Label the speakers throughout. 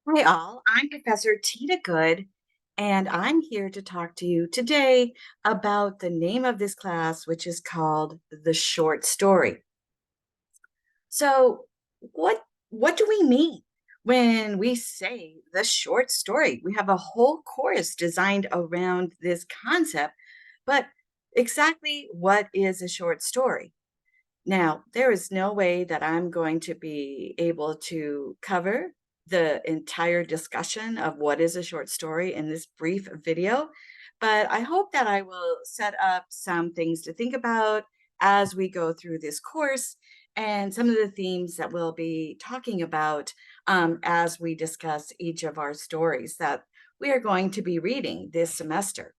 Speaker 1: Hi, all. I'm Professor Tina Good, and I'm here to talk to you today about the name of this class, which is called The Short Story. So, what do we mean when we say the short story? We have a whole course designed around this concept, but exactly what is a short story? Now, there is no way that I'm going to be able to cover the entire discussion of what is a short story in this brief video, but I hope that I will set up some things to think about as we go through this course and some of the themes that we'll be talking about as we discuss each of our stories that we are going to be reading this semester.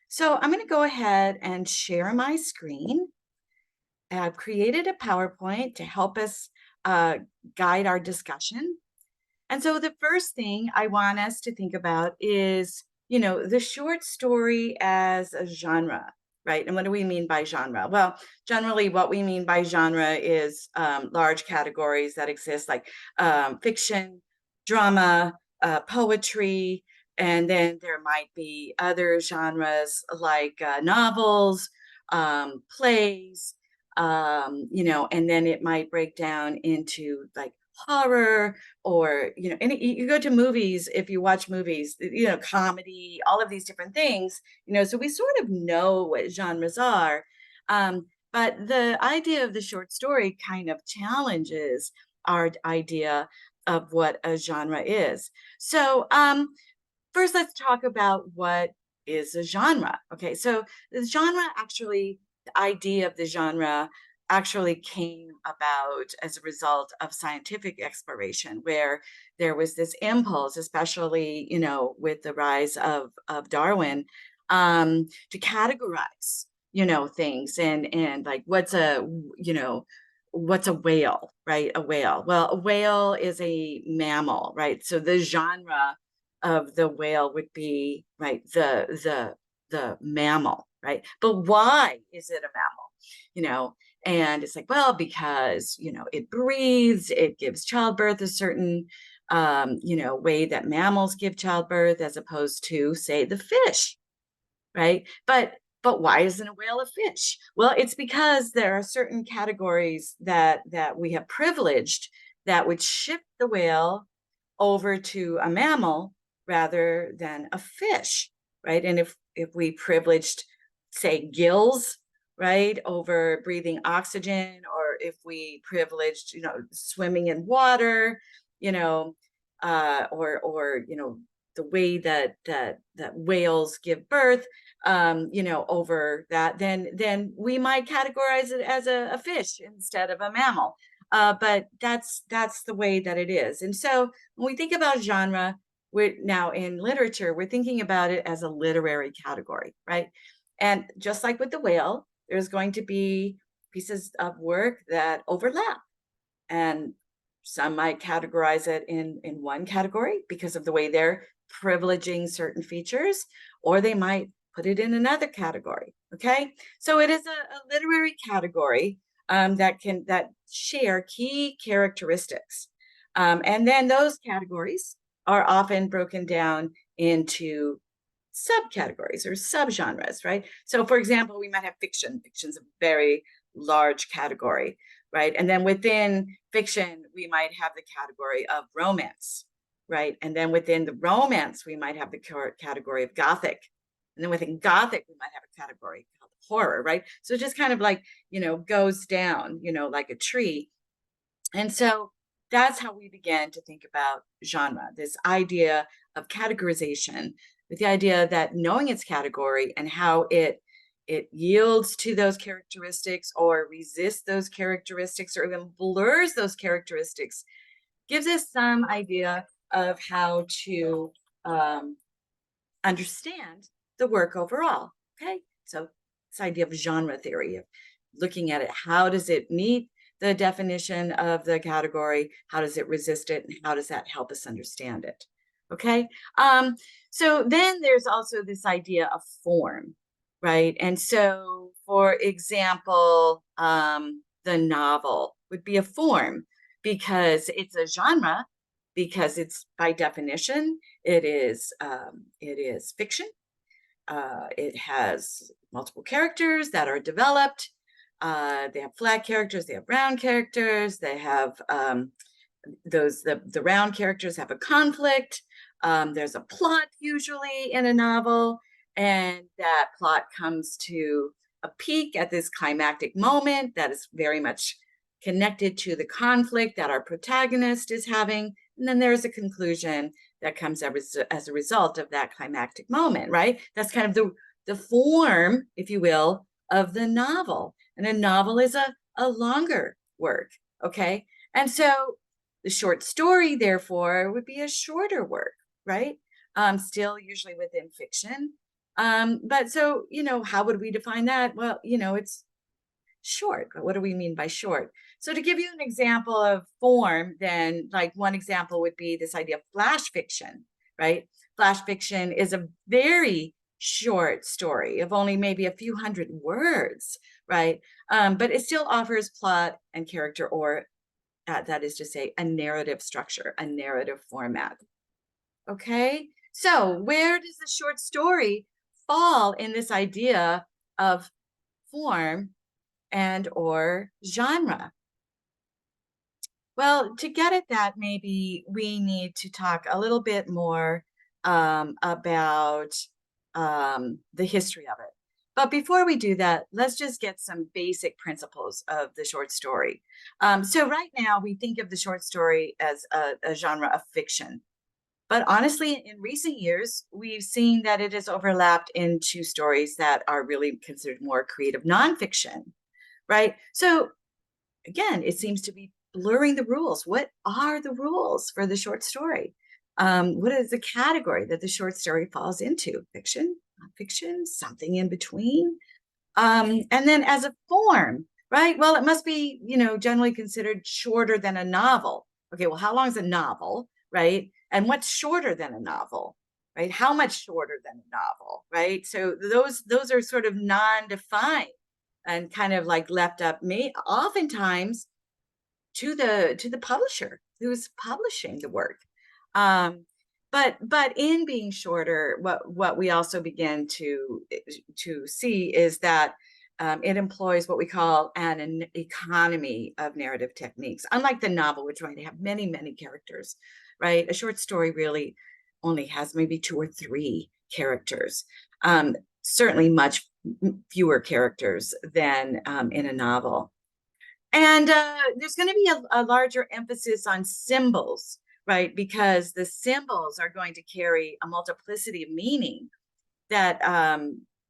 Speaker 1: So I'm going to go ahead and share my screen. I've created a PowerPoint to help us uh, guide our discussion. And so the first thing I want us to think about is, the short story as a genre, right? And what do we mean by genre? Well, generally, what we mean by genre is large categories that exist, like fiction, drama, poetry, and then there might be other genres like novels, plays, and then it might break down into like horror or and you go to movies. If you watch movies, comedy, all of these different things, so we sort of know what genres are. But the idea of the short story kind of challenges our idea of what a genre is. So first, let's talk about what is a genre. Okay, so the genre actually, the idea of the genre actually came about as a result of scientific exploration, where there was this impulse, especially with the rise of Darwin, to categorize things and like what's a whale, right? A whale. Well, a whale is a mammal, right? So the genre of the whale would be right the mammal, right? But why is it a mammal? You know, and it's like, well, because it breathes, it gives childbirth a certain way that mammals give childbirth as opposed to, say, the fish, right? But why isn't a whale a fish? Well, it's because there are certain categories that we have privileged that would shift the whale over to a mammal rather than a fish, right? And if we privileged, say, gills, right, over breathing oxygen, or if we privileged, swimming in water, you know, or the way that whales give birth, over that, then we might categorize it as a fish instead of a mammal. But that's the way that it is. And so when we think about genre, we're now in literature, we're thinking about it as a literary category, right? And just like with the whale, there's going to be pieces of work that overlap. And some might categorize it in one category because of the way they're privileging certain features, or they might put it in another category. Okay, so it is a literary category that share key characteristics, and then those categories are often broken down into subcategories or subgenres, right? So, for example, we might have fiction. Fiction's a very large category, right? And then within fiction, we might have the category of romance, right? And then within the romance, we might have the category of gothic. And then within gothic, we might have a category called horror, right? So it just kind of like, goes down, like a tree. And so that's how we began to think about genre, this idea of categorization, with the idea that knowing its category and how it yields to those characteristics or resists those characteristics or even blurs those characteristics gives us some idea of how to um, understand the work overall. Okay, so this idea of genre theory, of looking at it, how does it meet the definition of the category, how does it resist it, and how does that help us understand it? Okay, so then there's also this idea of form, right? And so, for example, the novel would be a form because it's a genre, because it's by definition, it is fiction. It has multiple characters that are developed. They have flat characters, they have round characters, they have the round characters have a conflict. There's a plot usually in a novel, and that plot comes to a peak at this climactic moment that is very much connected to the conflict that our protagonist is having. And then there's a conclusion that comes as a result of that climactic moment, right? That's kind of the form, if you will, of the novel. And a novel is a longer work, okay? And so the short story, therefore, would be a shorter work, right? Still usually within fiction. But so, how would we define that? Well, it's short, but what do we mean by short? So to give you an example of form, then like one example would be this idea of flash fiction, right? Flash fiction is a very short story of only maybe a few hundred words, right? But it still offers plot and character, or that is to say, a narrative structure, a narrative format. Okay, so where does the short story fall in this idea of form and or genre? Well, to get at that, maybe we need to talk a little bit more about the history of it. But before we do that, let's just get some basic principles of the short story. So right now, we think of the short story as a genre of fiction. But honestly, in recent years, we've seen that it has overlapped into stories that are really considered more creative nonfiction, right? So again, it seems to be blurring the rules. What are the rules for the short story? What is the category that the short story falls into? Fiction, nonfiction, something in between? And then as a form, right? Well, it must be, generally considered shorter than a novel. Okay, well, how long is a novel, right? And what's shorter than a novel, right? How much shorter than a novel, right? So those are sort of non-defined and kind of like left up oftentimes to the publisher who's publishing the work. But in being shorter, what we also begin to see is that it employs what we call an economy of narrative techniques. Unlike the novel, which might have many, many characters, right? A short story really only has maybe 2 or 3 characters. Certainly much fewer characters than in a novel. And there's going to be a larger emphasis on symbols, right? Because the symbols are going to carry a multiplicity of meaning that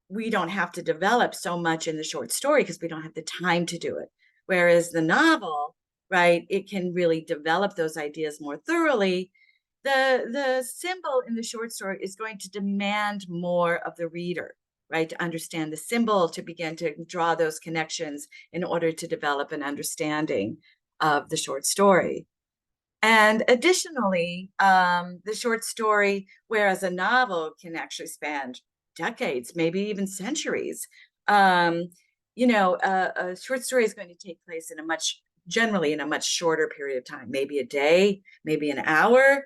Speaker 1: we don't have to develop so much in the short story because we don't have the time to do it. Whereas the novel, right, it can really develop those ideas more thoroughly. The symbol in the short story is going to demand more of the reader, right, to understand the symbol, to begin to draw those connections in order to develop an understanding of the short story. And additionally, the short story, whereas a novel can actually span decades, maybe even centuries, a short story is going to take place generally in a much shorter period of time, maybe a day, maybe an hour,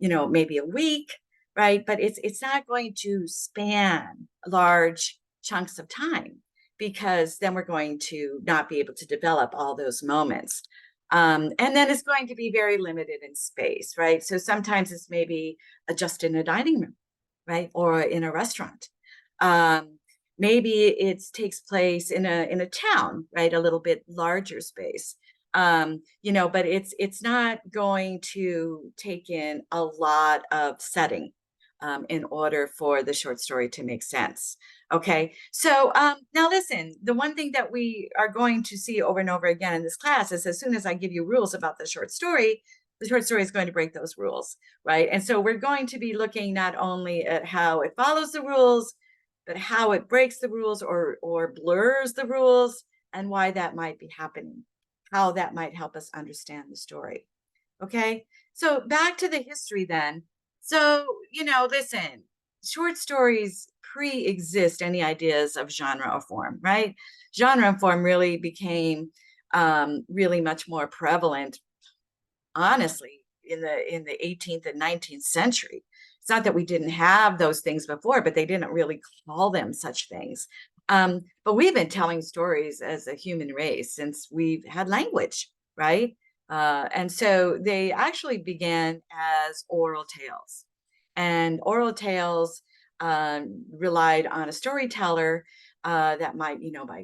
Speaker 1: maybe a week, right? But it's not going to span large chunks of time, because then we're going to not be able to develop all those moments. And then it's going to be very limited in space, right? So sometimes it's maybe just in a dining room, right? Or in a restaurant. Maybe it takes place in a town, right? A little bit larger space. But it's not going to take in a lot of setting in order for the short story to make sense. Okay, so now listen, the one thing that we are going to see over and over again in this class is, as soon as I give you rules about the short story is going to break those rules, right? And so we're going to be looking not only at how it follows the rules, but how it breaks the rules or blurs the rules, and why that might be happening, how that might help us understand the story. Okay, so back to the history then. So, listen, short stories pre-exist any ideas of genre or form, right? Genre and form really became really much more prevalent, honestly, in the 18th and 19th century. It's not that we didn't have those things before, but they didn't really call them such things. But we've been telling stories as a human race since we've had language, right? And so they actually began as oral tales. And oral tales relied on a storyteller that might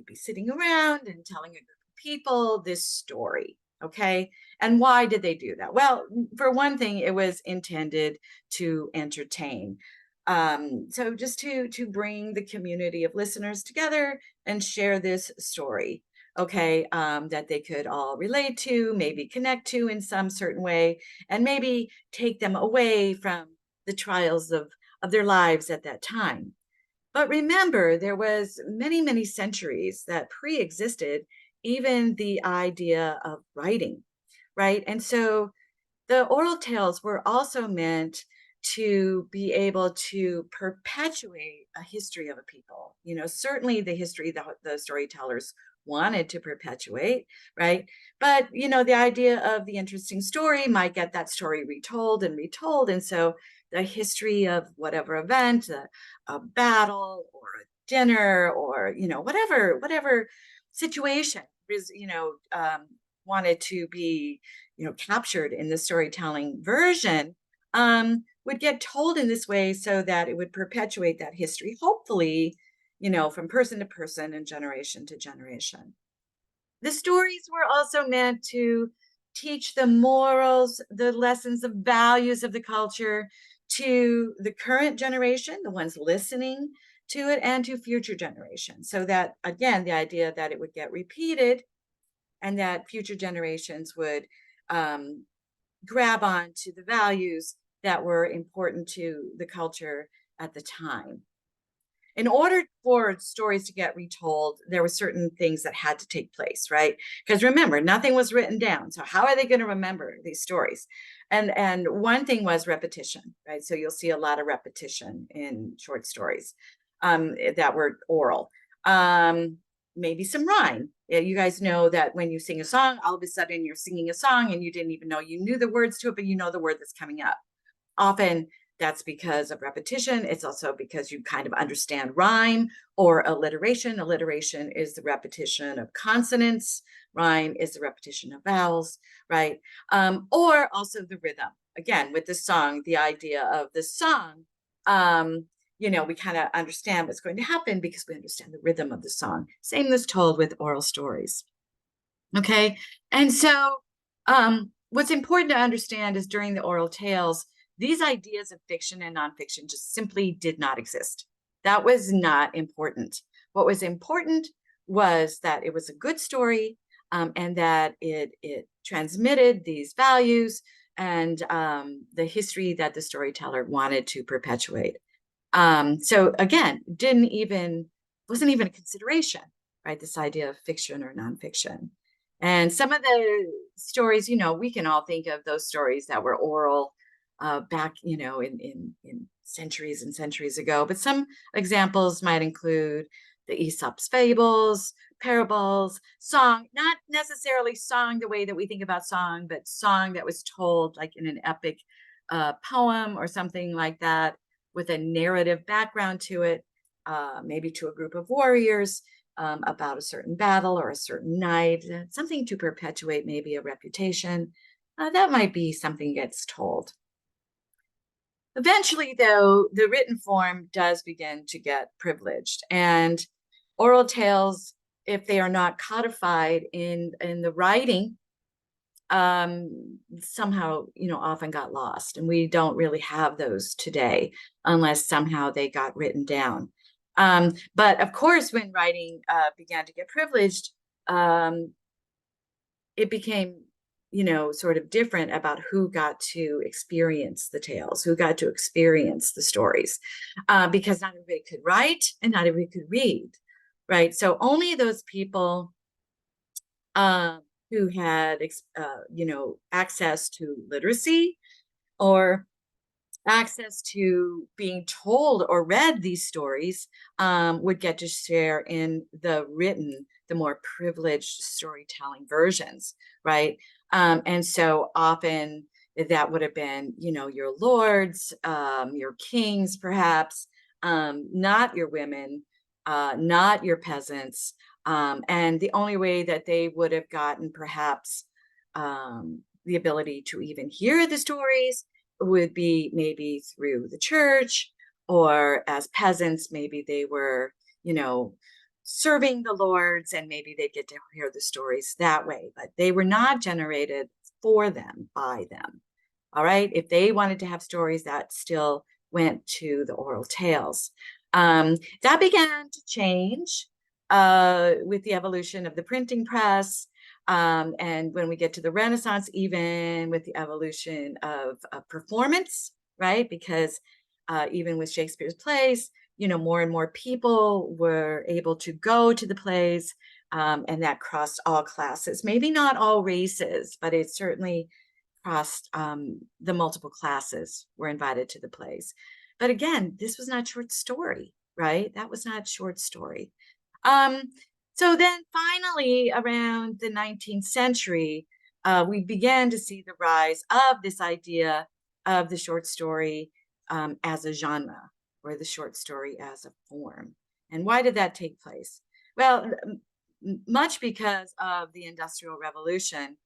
Speaker 1: be sitting around and telling a group of people this story. Okay. And why did they do that? Well, for one thing, it was intended to entertain. So just to bring the community of listeners together and share this story, okay, that they could all relate to, maybe connect to in some certain way, and maybe take them away from the trials of their lives at that time. But remember, there was many, many centuries that pre-existed even the idea of writing, right? And so the oral tales were also meant to be able to perpetuate a history of a people. Certainly the history that the storytellers wanted to perpetuate, right? But, the idea of the interesting story might get that story retold and retold. And so the history of whatever event, a battle or a dinner or, whatever situation is, wanted to be captured in the storytelling version, would get told in this way so that it would perpetuate that history, hopefully, from person to person and generation to generation. The stories were also meant to teach the morals, the lessons, the values of the culture to the current generation, the ones listening to it, and to future generations. So that, again, the idea that it would get repeated and that future generations would grab on to the values that were important to the culture at the time. In order for stories to get retold, there were certain things that had to take place, right? Because remember, nothing was written down. So how are they going to remember these stories? And one thing was repetition, right? So you'll see a lot of repetition in short stories that were oral. Maybe some rhyme. You guys know that when you sing a song, all of a sudden you're singing a song and you didn't even know you knew the words to it, but you know the word that's coming up. Often that's because of repetition. It's also because you kind of understand rhyme or alliteration. Alliteration is the repetition of consonants. Rhyme is the repetition of vowels, right? Or also the rhythm. Again, with the song, the idea of the song, we kind of understand what's going to happen because we understand the rhythm of the song. Same is told with oral stories. Okay. And so what's important to understand is during the oral tales, these ideas of fiction and nonfiction just simply did not exist. That was not important. What was important was that it was a good story and that it transmitted these values and the history that the storyteller wanted to perpetuate. So again, wasn't even a consideration, right? This idea of fiction or nonfiction. And some of the stories, we can all think of those stories that were oral back, in centuries and centuries ago. But some examples might include the Aesop's fables, parables, song, not necessarily song the way that we think about song, but song that was told like in an epic poem or something like that with a narrative background to it, maybe to a group of warriors about a certain battle or a certain night, something to perpetuate maybe a reputation. That might be something gets told. Eventually, though, the written form does begin to get privileged, and oral tales, if they are not codified in the writing, somehow, often got lost, and we don't really have those today unless somehow they got written down. But of course, when writing began to get privileged, it became sort of different about who got to experience the tales, who got to experience the stories, because not everybody could write and not everybody could read, right? So only those people who had, access to literacy or access to being told or read these stories would get to share in the more privileged storytelling versions, right? And so often, That would have been, your lords, your kings, perhaps, not your women, not your peasants. And the only way that they would have gotten perhaps the ability to even hear the stories would be maybe through the church, or as peasants, maybe they were, you know, serving the lords, and maybe they get to hear the stories that way, but they were not generated for them, by them. All right. If they wanted to have stories, that still went to the oral tales. That began to change with the evolution of the printing press. And when we get to the Renaissance, even with the evolution of performance, right? Because even with Shakespeare's plays, more and more people were able to go to the plays, and that crossed all classes. Maybe not all races, but it certainly crossed the multiple classes were invited to the plays. But again, this was not short story, right? That was not short story. Um, so then finally, around the 19th century, we began to see the rise of this idea of the short story as a genre, or the short story as a form. And why did that take place? Well, much because of the Industrial Revolution,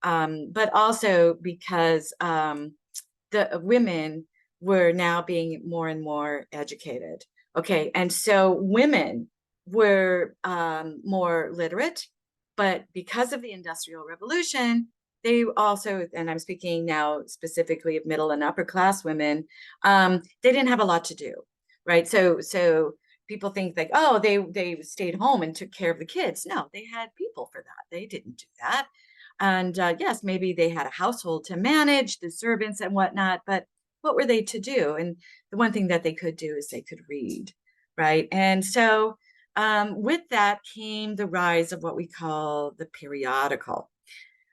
Speaker 1: but also because the women were now being more and more educated. Okay, and so women were more literate, but because of the Industrial Revolution, they also, and I'm speaking now specifically of middle and upper class women, they didn't have a lot to do, right? So people think like, oh, they stayed home and took care of the kids. No, they had people for that. They didn't do that. And yes, maybe they had a household to manage, the servants and whatnot, but what were they to do? And the one thing that they could do is they could read, right? And so with that came the rise of what we call the periodical.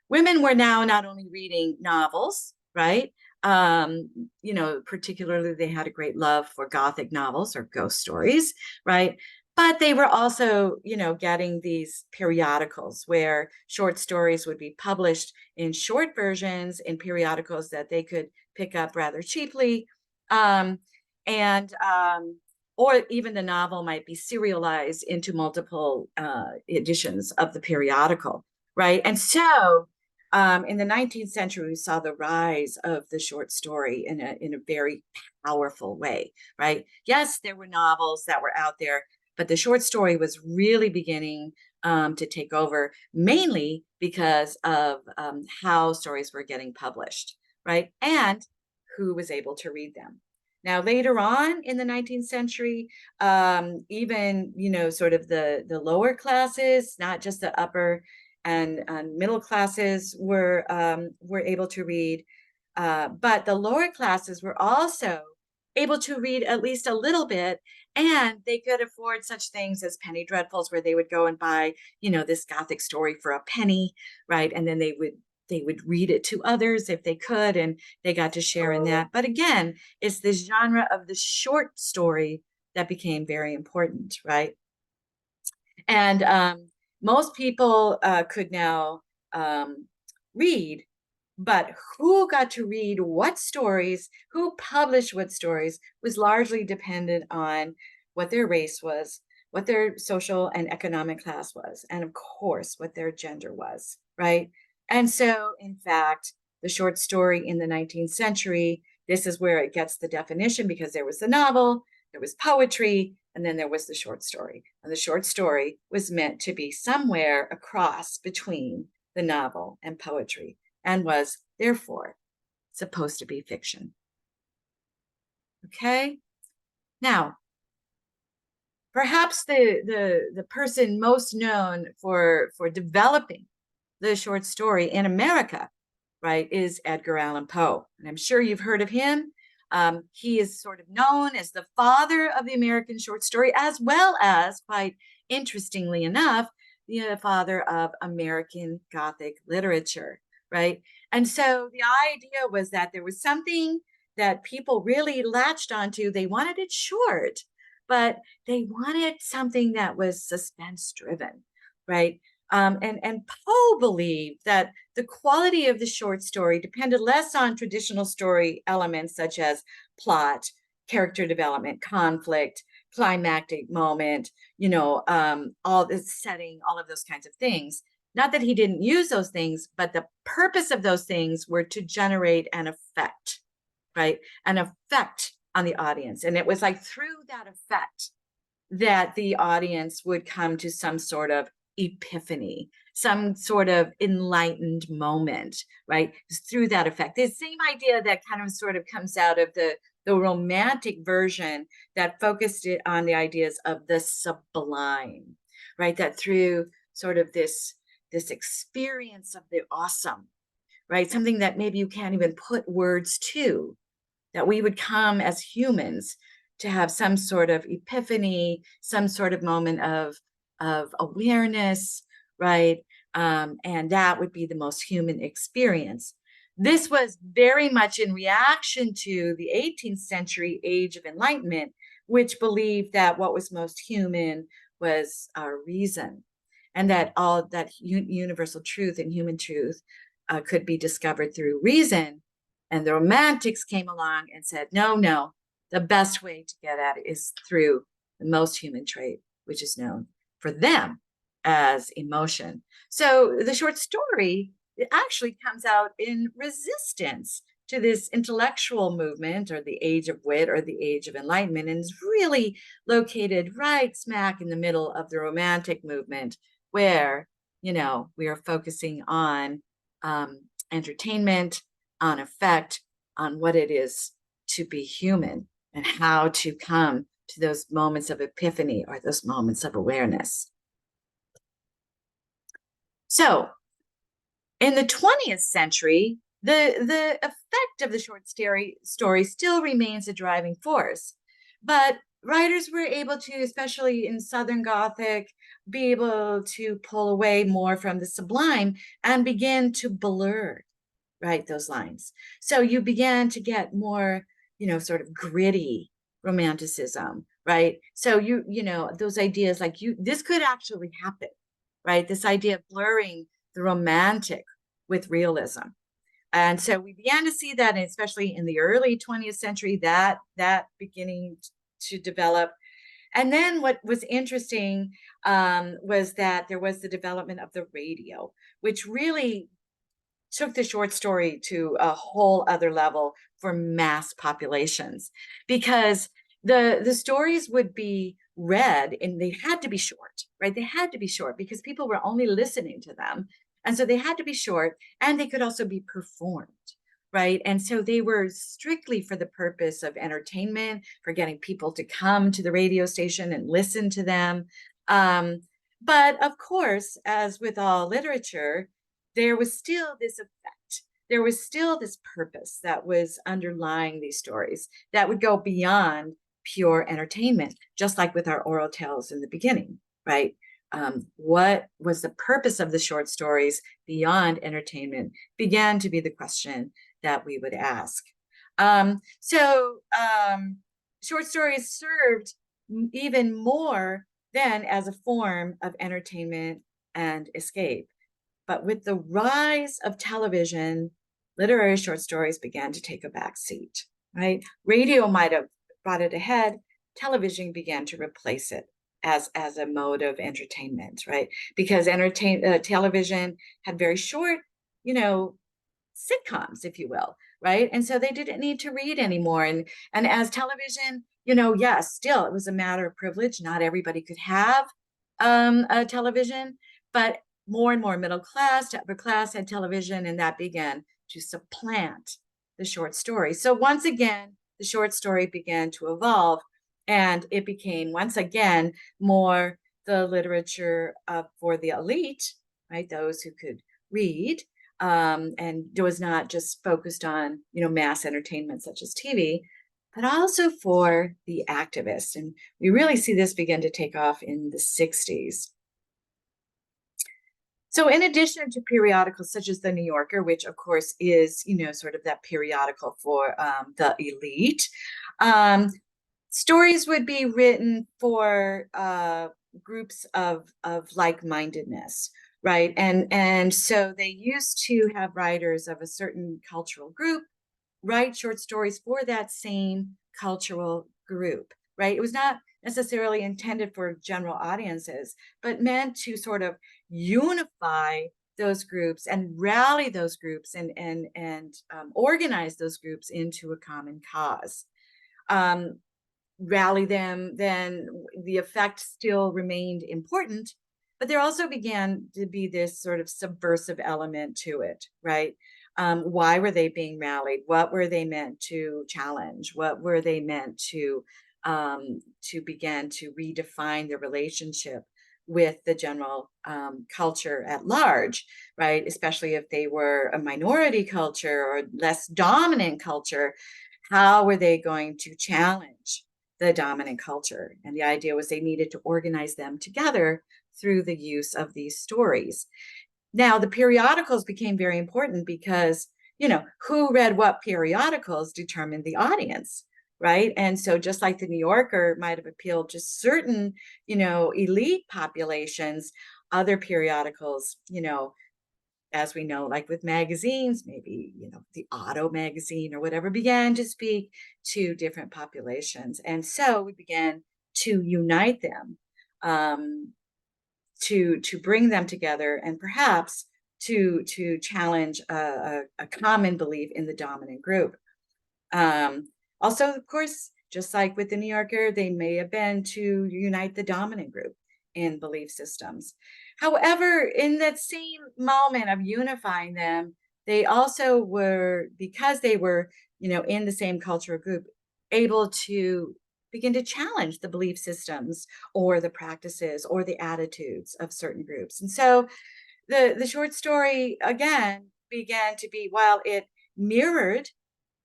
Speaker 1: Women were now not only reading novels, right? Particularly they had a great love for Gothic novels or ghost stories, right? But they were also, getting these periodicals where short stories would be published in short versions in periodicals that they could pick up rather cheaply. And or even the novel might be serialized into multiple editions of the periodical, right? And so in the 19th century, we saw the rise of the short story in a very powerful way, right? Yes, there were novels that were out there, but the short story was really beginning to take over, mainly because of how stories were getting published, right? And who was able to read them. Now, later on in the 19th century, even, sort of the lower classes, not just the upper and middle classes were able to read, but the lower classes were also able to read at least a little bit, and they could afford such things as penny dreadfuls, where they would go and buy, this Gothic story for a penny, right? And then they would read it to others if they could, and they got to share in that. But again, it's this genre of the short story that became very important, right? And most people could now read, but who got to read what stories, who published what stories, was largely dependent on what their race was, what their social and economic class was, and of course, what their gender was, right? And so, in fact, the short story in the 19th century, this is where it gets the definition, because there was the novel, there was poetry, and then there was the short story. And the short story was meant to be somewhere across between the novel and poetry, and was therefore supposed to be fiction. Okay? Now, perhaps the person most known for developing the short story in America, right, is Edgar Allan Poe. And I'm sure you've heard of him. He is sort of known as the father of the American short story, as well as, quite interestingly enough, the father of American Gothic literature, right? And so the idea was that there was something that people really latched onto. They wanted it short, but they wanted something that was suspense driven, right? And Poe believed that the quality of the short story depended less on traditional story elements such as plot, character development, conflict, climactic moment, all this setting, all of those kinds of things. Not that he didn't use those things, but the purpose of those things were to generate an effect, right? An effect on the audience. And it was like through that effect that the audience would come to some sort of epiphany, some sort of enlightened moment, right? Through that effect. The same idea that kind of sort of comes out of the romantic version that focused it on the ideas of the sublime, right? That through sort of this experience of the awesome, right? Something that maybe you can't even put words to, that we would come as humans to have some sort of epiphany, some sort of moment of awareness, right? And that would be the most human experience. This was very much in reaction to the 18th century age of enlightenment, which believed that what was most human was our reason, and that all that universal truth and human truth could be discovered through reason. And the romantics came along and said, no, no, the best way to get at it is through the most human trait, which is known for them as emotion. So the short story, it actually comes out in resistance to this intellectual movement, or the age of wit, or the age of enlightenment, and is really located right smack in the middle of the romantic movement, where, we are focusing on entertainment, on effect, on what it is to be human, and how to come to those moments of epiphany, or those moments of awareness. So in the 20th century, the effect of the short story still remains a driving force, but writers were able to, especially in Southern Gothic, be able to pull away more from the sublime and begin to blur, right, those lines. So you began to get more, sort of gritty romanticism, right? So those ideas like this could actually happen, right? This idea of blurring the romantic with realism. And so we began to see that, especially in the early 20th century, that beginning to develop. And then what was interesting was that there was the development of the radio, which really took the short story to a whole other level for mass populations, because the stories would be read, and they had to be short, right? They had to be short because people were only listening to them. And so they had to be short, and they could also be performed, right? And so they were strictly for the purpose of entertainment, for getting people to come to the radio station and listen to them. But of course, as with all literature, there was still this effect. There was still this purpose that was underlying these stories that would go beyond pure entertainment, just like with our oral tales in the beginning, right? What was the purpose of the short stories beyond entertainment began to be the question that we would ask. Short stories served even more than as a form of entertainment and escape. But with the rise of television, literary short stories began to take a back seat, right? Radio might have brought it ahead. Television began to replace it as a mode of entertainment, right? Because television had very short, sitcoms, if you will, right? And so they didn't need to read anymore. And as television, yes, still it was a matter of privilege. Not everybody could have a television, but more and more middle class to upper class had television, and that began to supplant the short story. So once again, the short story began to evolve, and it became once again more the literature for the elite, right? Those who could read, and it was not just focused on mass entertainment such as TV, but also for the activists. And we really see this begin to take off in the 60s. So in addition to periodicals such as the New Yorker, which of course is, sort of that periodical for the elite, stories would be written for groups of like-mindedness, right? And so they used to have writers of a certain cultural group write short stories for that same cultural group, right? It was not necessarily intended for general audiences, but meant to sort of unify those groups and rally those groups and organize those groups into a common cause. Um, Rally them, then the effect still remained important, but there also began to be this sort of subversive element to it, right? Why were they being rallied? What were they meant to challenge? What were they meant to begin to redefine the relationship with the general culture at large, right? Especially if they were a minority culture or less dominant culture, how were they going to challenge the dominant culture? And the idea was they needed to organize them together through the use of these stories. Now, the periodicals became very important because, who read what periodicals determined the audience, right? And so just like the New Yorker might have appealed to certain, elite populations, other periodicals, as we know, like with magazines, maybe, the Auto magazine or whatever, began to speak to different populations. And so we began to unite them, to bring them together, and perhaps to challenge a common belief in the dominant group. Um, Also, of course, just like with the New Yorker, they may have been to unite the dominant group in belief systems. However, in that same moment of unifying them, they also were, because they were, in the same cultural group, able to begin to challenge the belief systems or the practices or the attitudes of certain groups. And so the short story again began to be, while it mirrored,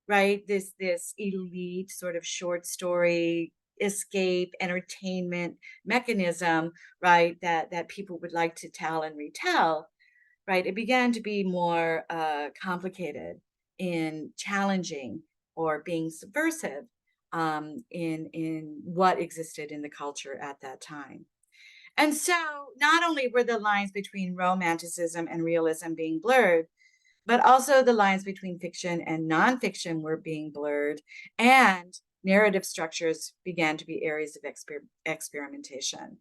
Speaker 1: right, this elite sort of short story escape entertainment mechanism, right, that people would like to tell and retell, right, it began to be more complicated in challenging or being subversive, in what existed in the culture at that time. And so not only were the lines between romanticism and realism being blurred, but also the lines between fiction and nonfiction were being blurred, and narrative structures began to be areas of experimentation.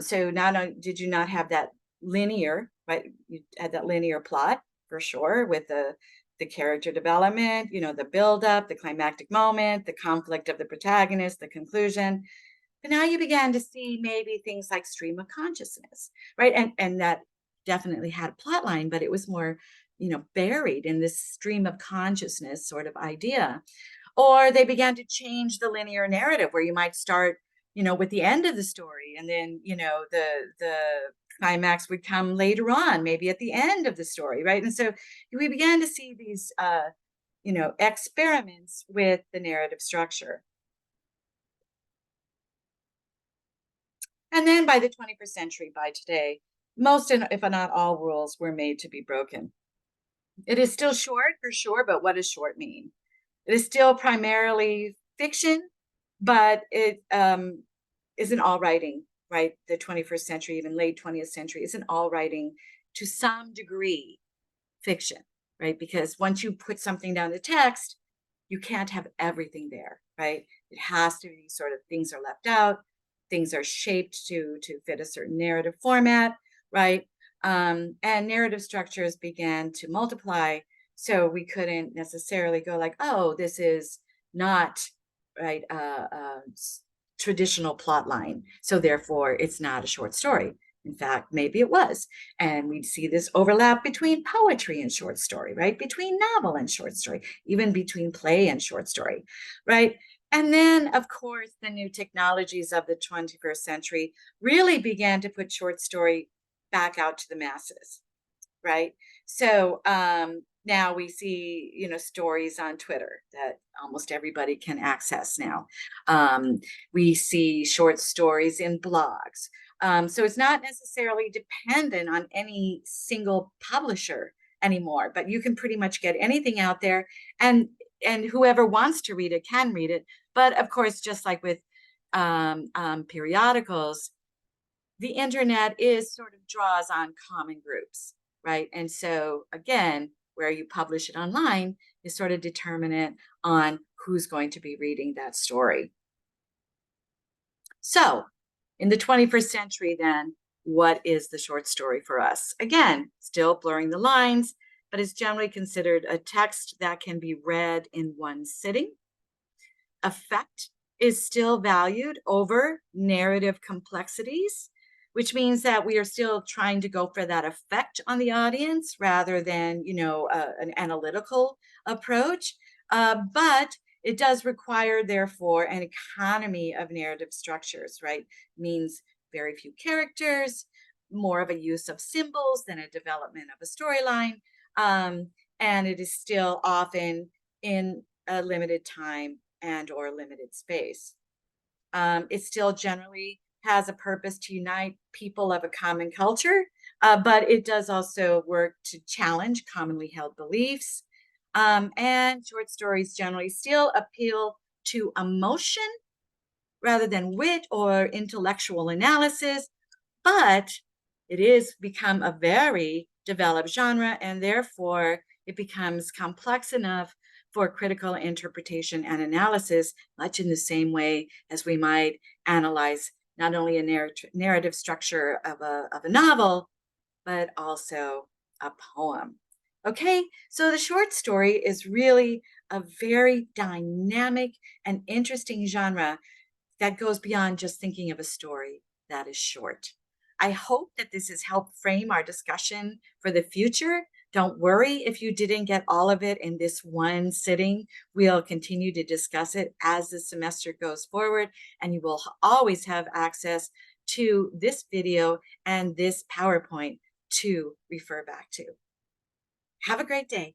Speaker 1: So not only did you not have that linear, right? You had that linear plot for sure, with the character development, the buildup, the climactic moment, the conflict of the protagonist, the conclusion. But now you began to see maybe things like stream of consciousness, right? And that definitely had a plot line, but it was more, buried in this stream of consciousness sort of idea. Or they began to change the linear narrative, where you might start, with the end of the story, and then, the climax would come later on, maybe at the end of the story, right? And so we began to see these experiments with the narrative structure. And then by the 21st century, by today, most, if not all, rules were made to be broken. It is still short for sure, but what does short mean? It is still primarily fiction, but it isn't all writing, right? The 21st century, even late 20th century, isn't all writing to some degree fiction, right? Because once you put something down the text, you can't have everything there, right? It has to be sort of, things are left out, things are shaped to fit a certain narrative format, right? And narrative structures began to multiply, so we couldn't necessarily go like, oh, this is not, right, traditional plot line, so therefore it's not a short story. In fact, maybe it was. And we'd see this overlap between poetry and short story, right? Between novel and short story, even between play and short story, right? And then, of course, the new technologies of the 21st century really began to put short story back out to the masses, right? So now we see, stories on Twitter that almost everybody can access now. We see short stories in blogs. So it's not necessarily dependent on any single publisher anymore, but you can pretty much get anything out there, and whoever wants to read it can read it. But of course, just like with periodicals, the internet is sort of draws on common groups, right? And so again, where you publish it online is sort of determinant on who's going to be reading that story. So, in the 21st century, then, what is the short story for us? Again, still blurring the lines, but is generally considered a text that can be read in one sitting. Effect is still valued over narrative complexities, which means that we are still trying to go for that effect on the audience rather than, an analytical approach. But it does require, therefore, an economy of narrative structures, right? Means very few characters, more of a use of symbols than a development of a storyline. And it is still often in a limited time and or limited space. It still generally has a purpose to unite people of a common culture, but it does also work to challenge commonly held beliefs. And short stories generally still appeal to emotion rather than wit or intellectual analysis, but it is become a very developed genre, and therefore it becomes complex enough for critical interpretation and analysis, much in the same way as we might analyze not only a narrative structure of a novel, but also a poem. Okay, so the short story is really a very dynamic and interesting genre that goes beyond just thinking of a story that is short. I hope that this has helped frame our discussion for the future. Don't worry if you didn't get all of it in this one sitting. We'll continue to discuss it as the semester goes forward, and you will always have access to this video and this PowerPoint to refer back to. Have a great day.